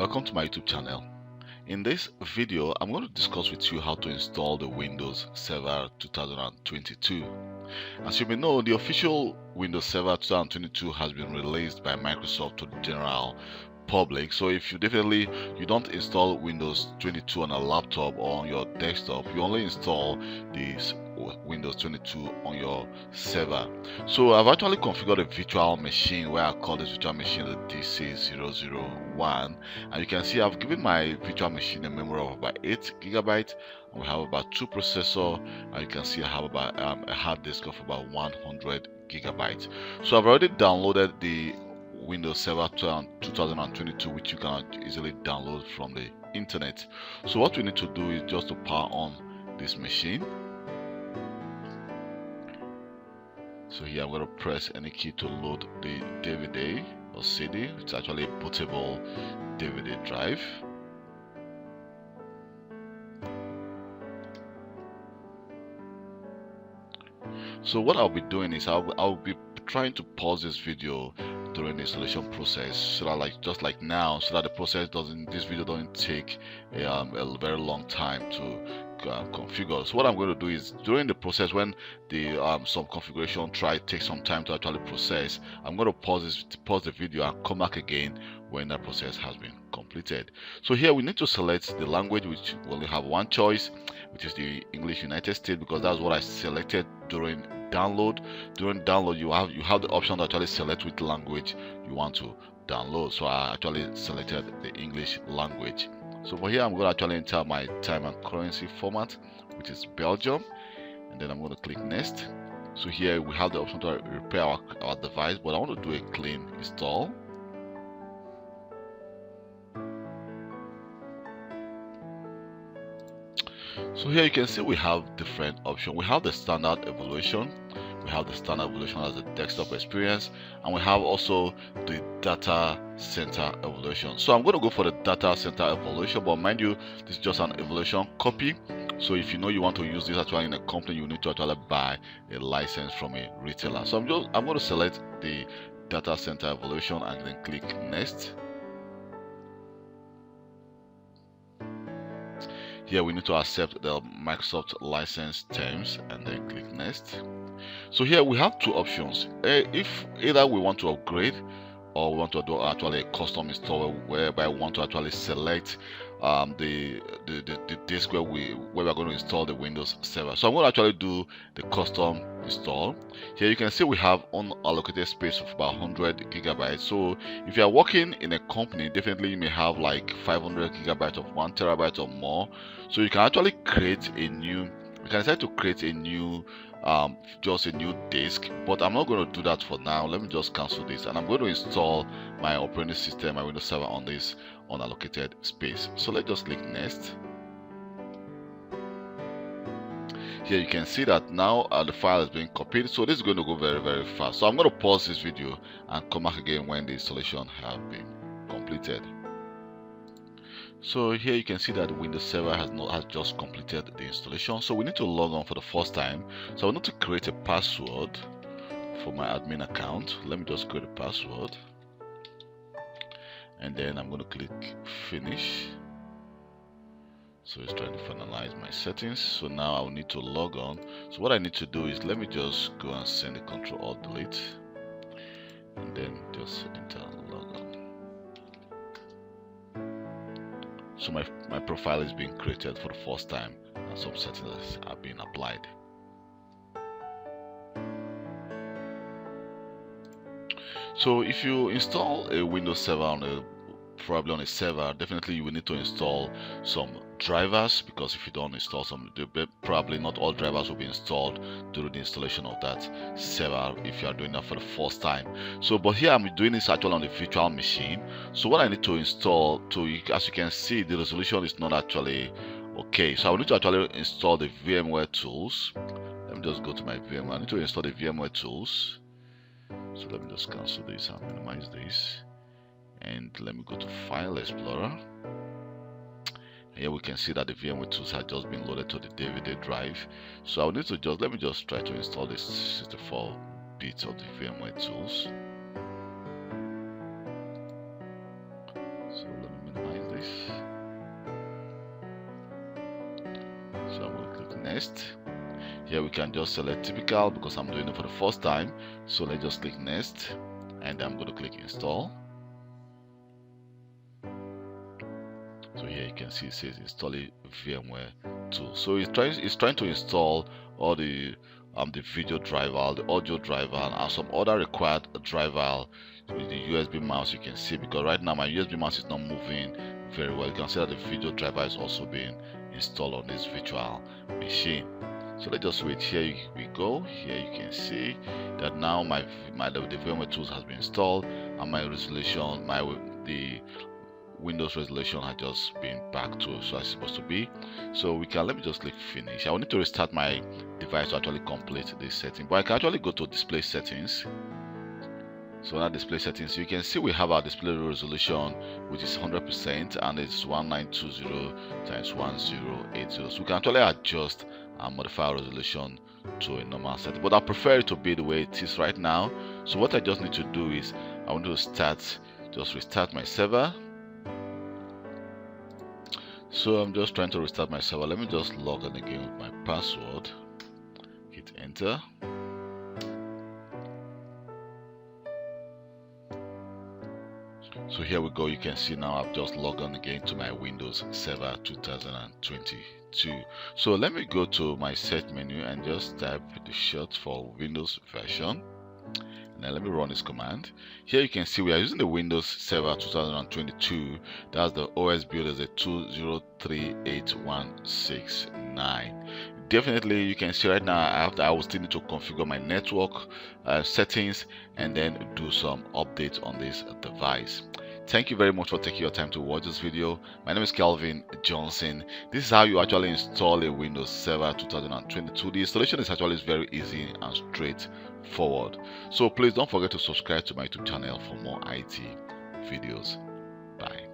Welcome to my YouTube channel. In this video, I'm going to discuss with you how to install the Windows Server 2022. As you may know, the official Windows Server 2022 has been released by Microsoft to the general public. So if you don't install Windows 22 on a laptop or on your desktop, you only install this Windows 22 on your server. So I've actually configured a virtual machine where I call this virtual machine the DC001, and you can see I've given my virtual machine a memory of about 8 GB. We have about 2 processor, and you can see I have about a hard disk of about 100 GB. So I've already downloaded the Windows Server 2022, which you can easily download from the internet. So what we need to do is just to power on this machine. So here I'm going to press any key to load the DVD or CD. It's actually a bootable DVD drive. So what I'll be doing is I'll be trying to pause this video during the installation process, so that just like now, so that this video doesn't take a very long time to configure. So what I'm going to do is during the process, when the some configuration takes some time to actually process, I'm going to pause the video and come back again when that process has been completed. So here we need to select the language, which we only have one choice, which is the English United States, because that's what I selected during download. During download, you have the option to actually select which language you want to download. So I actually selected the English language. So for here, I'm going to actually enter my time and currency format, which is Belgium, and then I'm going to click next. So here we have the option to repair our device, but I want to do a clean install. So here you can see we have different options. We have the standard evaluation, we have the standard evaluation as a desktop experience, and we have also the data center evaluation. So I'm going to go for the data center evaluation, but mind you, this is just an evaluation copy. So if you know you want to use this actually in a company, you need to actually buy a license from a retailer. So I'm going to select the data center evaluation and then click next. Here we need to accept the Microsoft license terms and then click next. So here we have two options. If either we want to upgrade or we want to do actually a custom install, whereby we want to actually select the disk where we're going to install the Windows Server. So I'm going to actually do the custom install. Here you can see we have unallocated space of about 100 GB. So if you are working in a company, definitely you may have like 500 GB of 1 TB or more. So you can actually create a new, you can decide to create a new just a new disk, but I'm not going to do that for now. Let me just cancel this, and I'm going to install my operating system, my Windows Server, on this unallocated space. So let's just click next. Here you can see that now the file is being copied, so this is going to go very, very fast. So I'm going to pause this video and come back again when the installation has been completed. So here you can see that the Windows Server has just completed the installation. So we need to log on for the first time. So I need to create a password for my admin account. Let me just create a password, and then I'm going to click finish. So it's trying to finalize my settings. So now I'll need to log on. So what I need to do is, let me just go and send the Control-Alt-Delete, and then just enter log on. So my profile is being created for the first time, and some settings are being applied. So if you install a Windows Server probably on a server, definitely you will need to install some drivers, because if you don't install some, probably not all drivers will be installed during the installation of that server if you are doing that for the first time. So but here I'm doing this actually on the virtual machine. So what I need to install, as you can see, the resolution is not actually okay. So I will need to actually install the VMware tools. Let me just go to my VMware. I need to install the VMware tools. So let me just cancel this and minimize this, and let me go to File Explorer. Here we can see that the VMware tools have just been loaded to the DVD drive. So I'll need to let me just try to install this 64 bits of the VMware tools. So let me minimize this. So I'm going to click next. Here we can just select typical because I'm doing it for the first time. So let's just click next, and I'm going to click install. So here you can see it says installing VMware tool. So it's trying to install all the video driver, the audio driver, and some other required driver with the USB mouse. You can see, because right now my USB mouse is not moving very well. You can see that the video driver is also being installed on this virtual machine. So let's just wait. Here we go. Here you can see that now the VMware tools has been installed, and my resolution, the Windows resolution has just been back to so it's supposed to be. So let me just click finish. I will need to restart my device to actually complete this setting, but I can actually go to display settings. So now display settings, you can see we have our display resolution, which is 100%, and it's 1920 times 1080. So we can actually adjust and modify our resolution to a normal setting, but I prefer it to be the way it is right now. So what I just need to do is I want to restart my server. So I'm just trying to restart my server. Let me just log in again with my password. Hit enter. So here we go. You can see now I've just logged on again to my Windows Server 2022. So let me go to my set menu and just type the short for Windows version. Now let me run this command. Here you can see we are using the Windows Server 2022. That's the OS build as a 2038.169. Definitely you can see right now I will still need to configure my network settings and then do some updates on this device. Thank you very much for taking your time to watch this video. My name is Kelvin Johnson. This is how you actually install a Windows Server 2022. The installation is actually very easy and straightforward. So please don't forget to subscribe to my YouTube channel for more IT videos. Bye.